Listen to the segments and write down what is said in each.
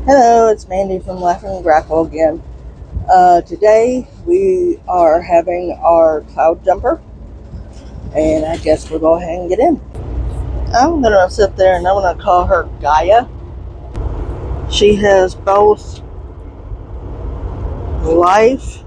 Hello, it's Mandy from Laughing Grackle again. Today we are having our cloud jumper, and I guess we'll go ahead and get in. I'm gonna sit there and I'm gonna call her Gaia. She has both life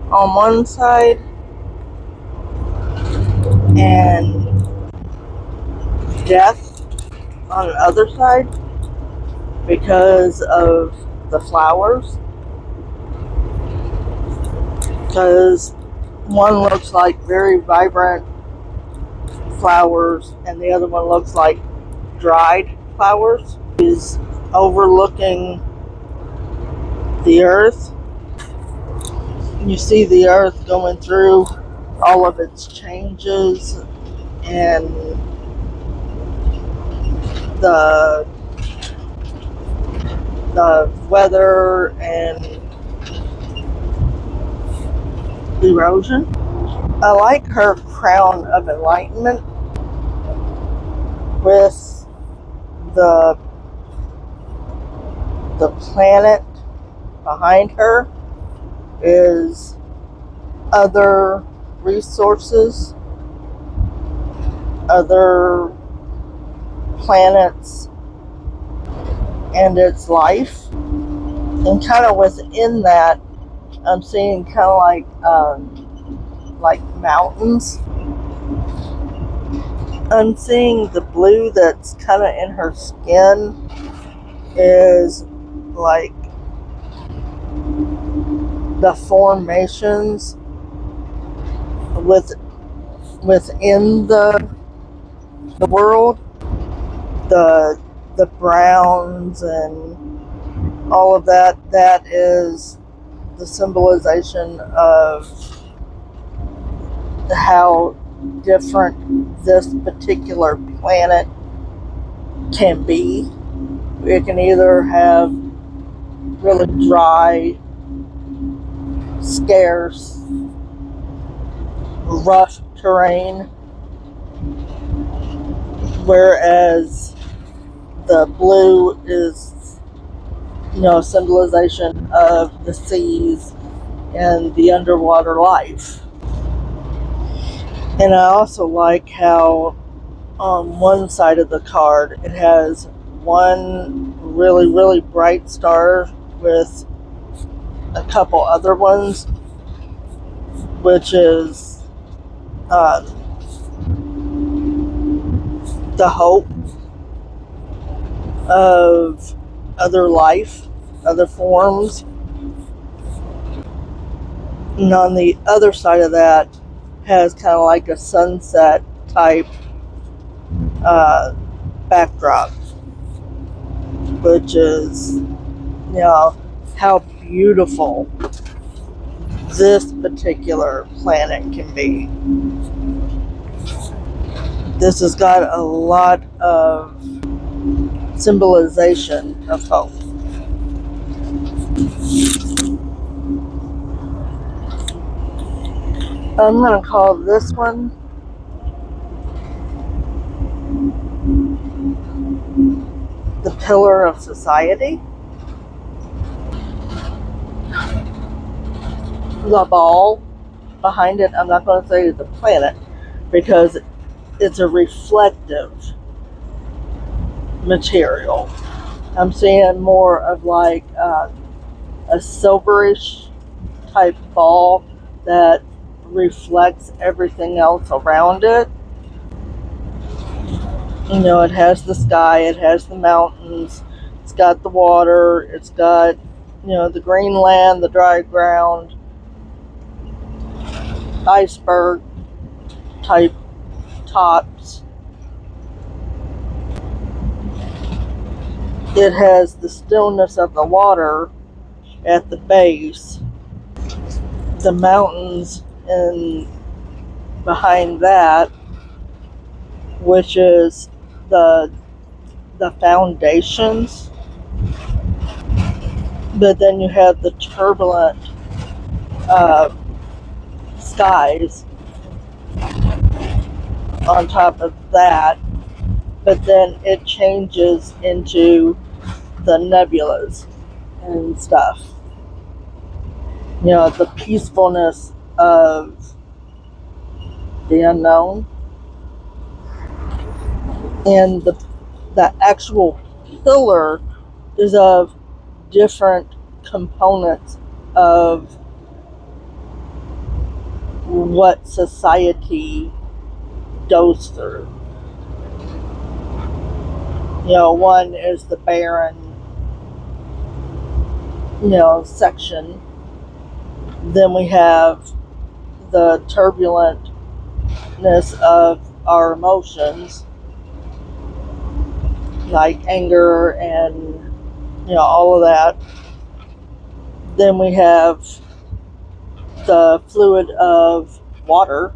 on one side and death on the other side because of the flowers. Because one looks like very vibrant flowers and the other one looks like dried flowers. Is overlooking the earth. You see the earth going through all of its changes and the weather and erosion. I like her crown of enlightenment with the planet behind her is other resources, other planets, and its life. And kind of within that, I'm seeing kind of like mountains. I'm seeing the blue that's kind of in her skin is like the formations within the world, the browns and all of that. That is the symbolization of how different this particular planet can be. It can either have really dry, scarce, rough terrain, whereas the blue is, symbolization of the seas and the underwater life. And I also like how on one side of the card it has one really, really bright star with a couple other ones, which is the hope of other life, other forms. And on the other side of that has kind of like a sunset type backdrop, which is, how beautiful this particular planet can be. This has got a lot of symbolization of hope. I'm going to call this one the pillar of society. The ball behind it, I'm not going to say the planet because it's a reflective material. I'm seeing more of like a silverish type ball that reflects everything else around it. It has the sky, it has the mountains, it's got the water, it's got, the green land, the dry ground, iceberg type tops. It has the stillness of the water at the base, the mountains and behind that, which is the foundations. But then you have the turbulent skies on top of that. But then it changes into the nebulas and stuff. You know, the peacefulness of the unknown, and the actual pillar is of different components of what society goes through. You know, one is the barren, section. Then we have the turbulentness of our emotions, like anger and, all of that. Then we have the fluid of water.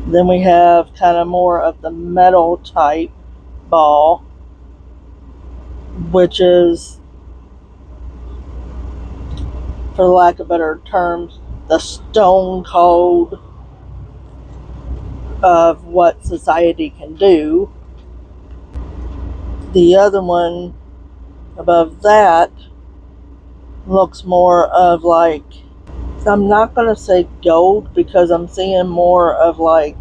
Then we have kind of more of the metal type ball, which is, for lack of better terms, the stone cold of what society can do. The other one above that looks more of like, I'm not going to say gold, because I'm seeing more of like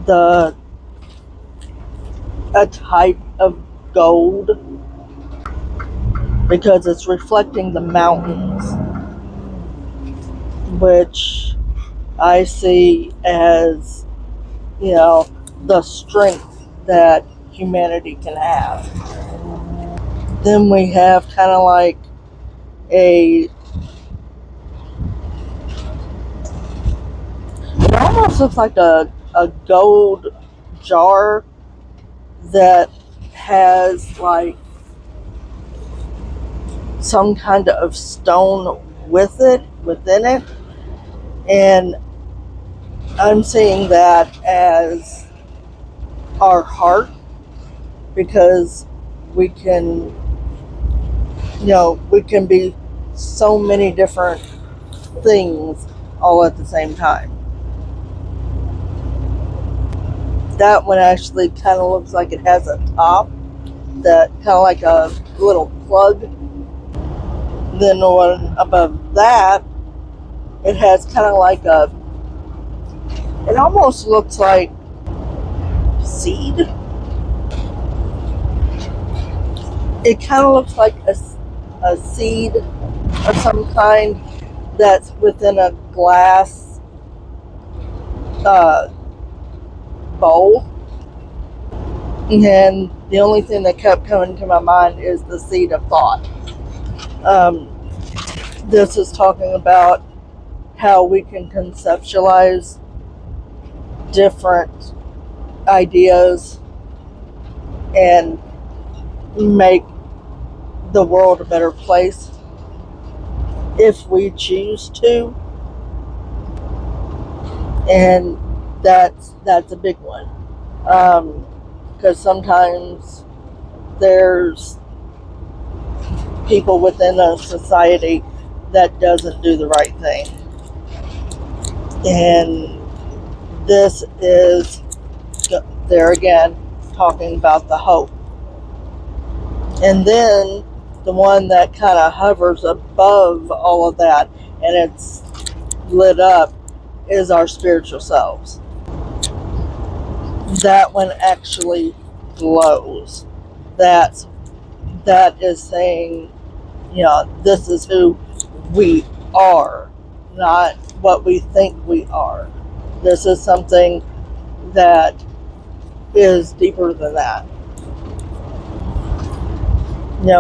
a type of gold, because it's reflecting the mountains, which I see as, the strength that humanity can have. Then we have kind of like it almost looks like a gold jar that has like some kind of stone within it, and I'm seeing that as our heart, because we can be so many different things all at the same time. That one actually kind of looks like it has a top, that kind of like a little plug. Then the one above that, it has kind of like it almost looks like seed. It kind of looks like a seed of some kind that's within a glass bowl. And the only thing that kept coming to my mind is the seed of thought. This is talking about how we can conceptualize different ideas and make the world a better place if we choose to. And that's a big one, because sometimes there's people within a society that doesn't do the right thing, and this is there again talking about the hope. And then the one that kind of hovers above all of that, and it's lit up, is our spiritual selves. That one actually glows. That is saying, this is who we are, not what we think we are. This is something that is deeper than that.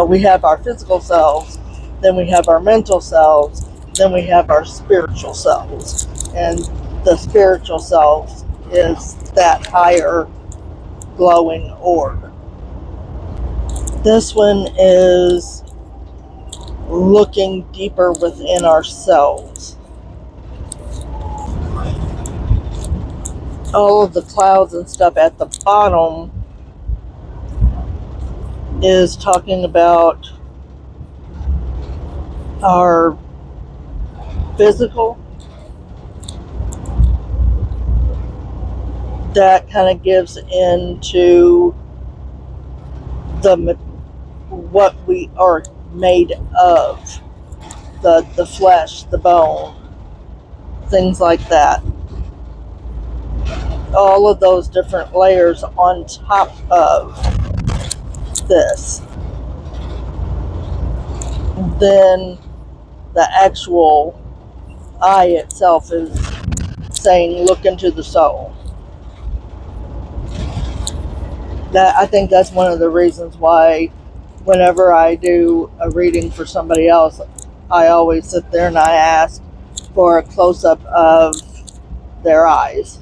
We have our physical selves, then we have our mental selves, then we have our spiritual selves. And the spiritual self is that higher glowing orb. This one is looking deeper within ourselves. All of the clouds and stuff at the bottom is talking about our physical. That kind of gives into what we are made of, the flesh, the bone, things like that. All of those different layers on top of this. Then the actual eye itself is saying, look into the soul. That, I think that's one of the reasons why whenever I do a reading for somebody else, I always sit there and I ask for a close-up of their eyes,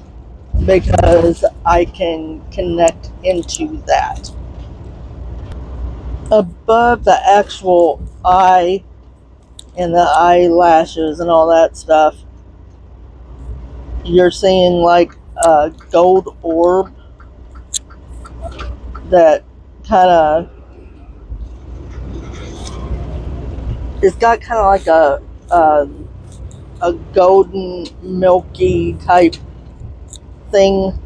because I can connect into that. Above the actual eye and the eyelashes and all that stuff, you're seeing like a gold orb that kind of, it's got kind of like a golden milky type thing,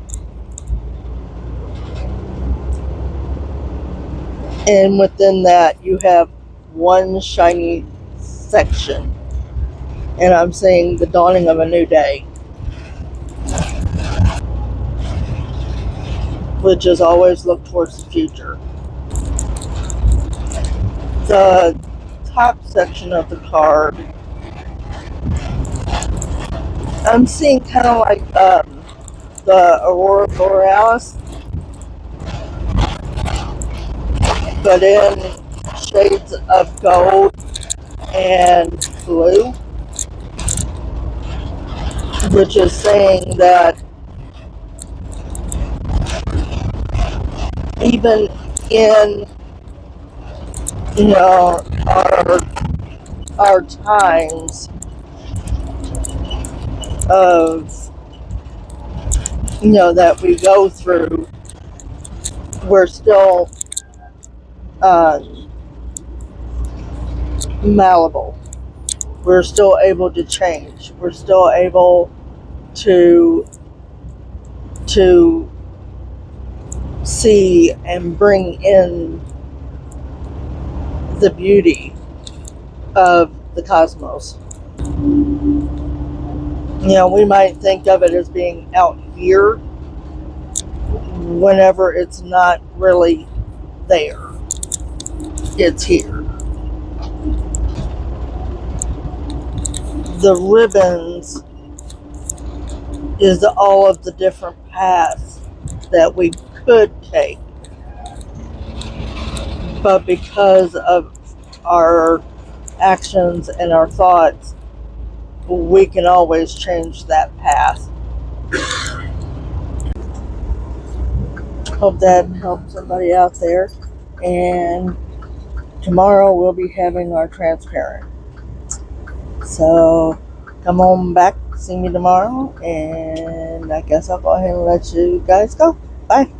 and within that you have one shiny section, and I'm seeing the dawning of a new day, which is always look towards the future. The top section of the card, I'm seeing kind of like the Aurora Borealis, but in shades of gold and blue, which is saying that even in, you know, our times of, you know, that we go through, we're still malleable. We're still able to change. We're still able to see and bring in the beauty of the cosmos. You know, we might think of it as being out here whenever it's not really there. It's here. The ribbons is all of the different paths that we could take, but because of our actions and our thoughts, we can always change that path. Hope that helps somebody out there. And tomorrow we'll be having our transparent. So come on back, see me tomorrow, and I guess I'll go ahead and let you guys go. Bye.